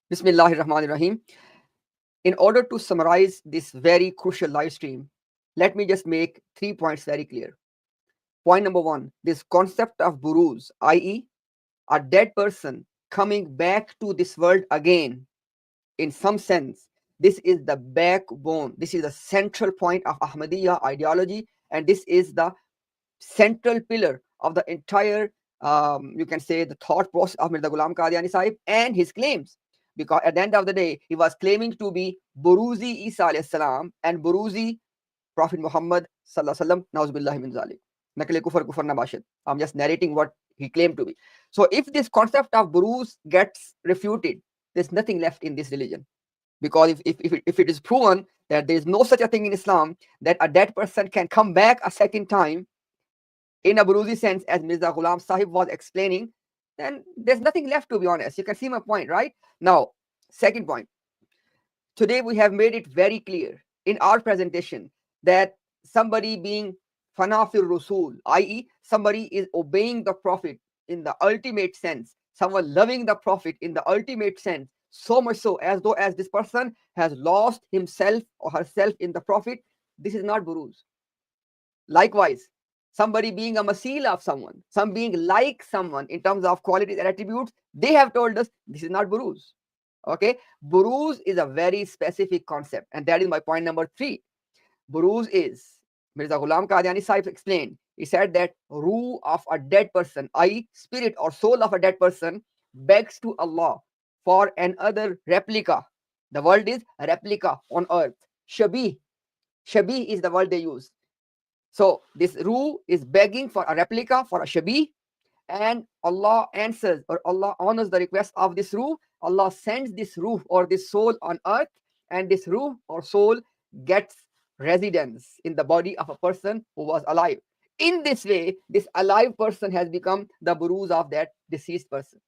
Bismillahir Rahmanir Rahim. In order to summarize this very crucial live stream, let me just make 3 points very clear. Point number one, this concept of Buruz, i.e., a dead person coming back to this world again, in some sense, this is the backbone, this is the central point of Ahmadiyya ideology, and this is the central pillar of the entire, you can say, the thought process of Mirza Ghulam Qadiani Sahib and his claims. Because at the end of the day, he was claiming to be Buruzi Isa alayhi salam and Buruzi Prophet Muhammad sallallahu alaihi wasallam. Nauzubillahi min zalik. Nakle kufar kufar na bashid. I'm just narrating what he claimed to be. So if this concept of Buruz gets refuted, there's nothing left in this religion. Because if it is proven that there is no such a thing in Islam, that a dead person can come back a second time in a Buruzi sense, as Mirza Ghulam Sahib was explaining, then there's nothing left, to be honest. You can see my point, right? Now, second point. Today we have made it very clear in our presentation that somebody being Fanafir Rasul, i.e., somebody is obeying the Prophet in the ultimate sense, someone loving the Prophet in the ultimate sense, so much so as though as this person has lost himself or herself in the Prophet, this is not Buruz. Likewise, somebody being a masila of someone, some being like someone in terms of qualities and attributes, they have told us this is not Buruz. Okay, Buruz is a very specific concept, and that is my point number 3. Buruz is, Mirza Ghulam Qadiani Sahib explained, he said that ruh of a dead person, i.e., spirit or soul of a dead person, begs to Allah for another replica. The word is replica on earth. Shabih. Shabih is the word they use. So this ruh is begging for a replica, for a shabih, and Allah answers, or Allah honors the request of this ruh. Allah sends this ruh or this soul on earth, and this ruh or soul gets residence in the body of a person who was alive. In this way, this alive person has become the buruz of that deceased person.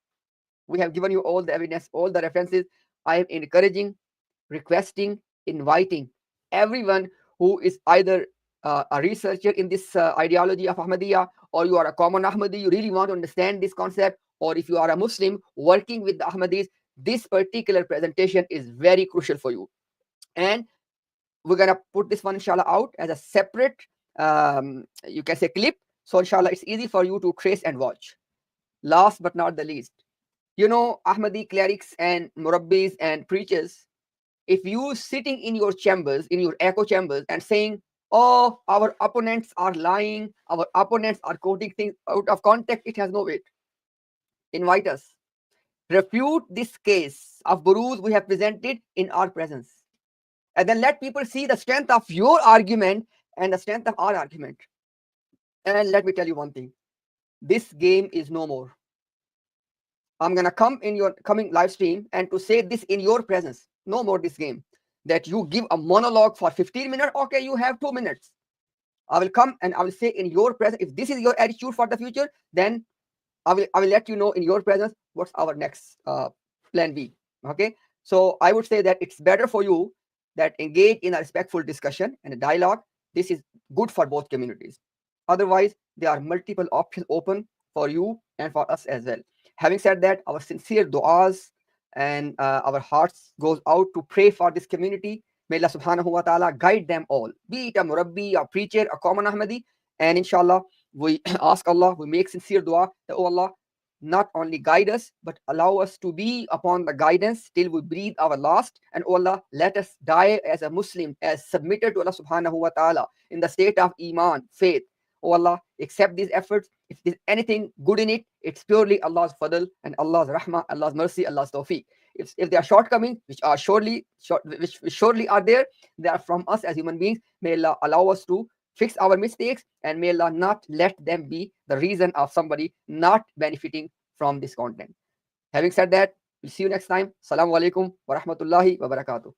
We have given you all the evidence, all the references. I am encouraging, requesting, inviting everyone who is either a researcher in this ideology of Ahmadiyya, or you are a common Ahmadi, you really want to understand this concept, or if you are a Muslim working with the Ahmadis, this particular presentation is very crucial for you. And we're going to put this one, inshallah, out as a separate, you can say, clip. So, inshallah, it's easy for you to trace and watch. Last but not the least, you know, Ahmadi clerics and murabbis and preachers, if you sitting in your chambers, in your echo chambers, and saying, oh, our opponents are lying, our opponents are quoting things out of context, it has no weight. Invite us. Refute this case of Buruz we have presented in our presence. And then let people see the strength of your argument and the strength of our argument. And let me tell you one thing. This game is no more. I'm going to come in your coming live stream and to say this in your presence. No more this game. That you give a monologue for 15 minutes. Okay, you have 2 minutes. I will come and I will say in your presence, if this is your attitude for the future, then I will let you know in your presence what's our next plan B. Okay. So I would say that it's better for you that engage in a respectful discussion and a dialogue. This is good for both communities. Otherwise, there are multiple options open for you and for us as well. Having said that, our sincere du'as and our hearts goes out to pray for this community. May Allah subhanahu wa ta'ala guide them all, be it a murabbi, a preacher, a common Ahmadi. And inshallah, we ask Allah, we make sincere dua that, oh Allah, not only guide us, but allow us to be upon the guidance till we breathe our last. And oh Allah, let us die as a Muslim, as submitted to Allah subhanahu wa ta'ala, in the state of Iman, faith. Oh Allah, accept these efforts. If there's anything good in it, it's purely Allah's fadl and Allah's rahmah, Allah's mercy, Allah's tawfiq. If there are shortcomings, which surely are there, they are from us as human beings. May Allah allow us to fix our mistakes, and may Allah not let them be the reason of somebody not benefiting from this content. Having said that, we'll see you next time. Assalamu alaikum wa rahmatullahi wa barakatuh.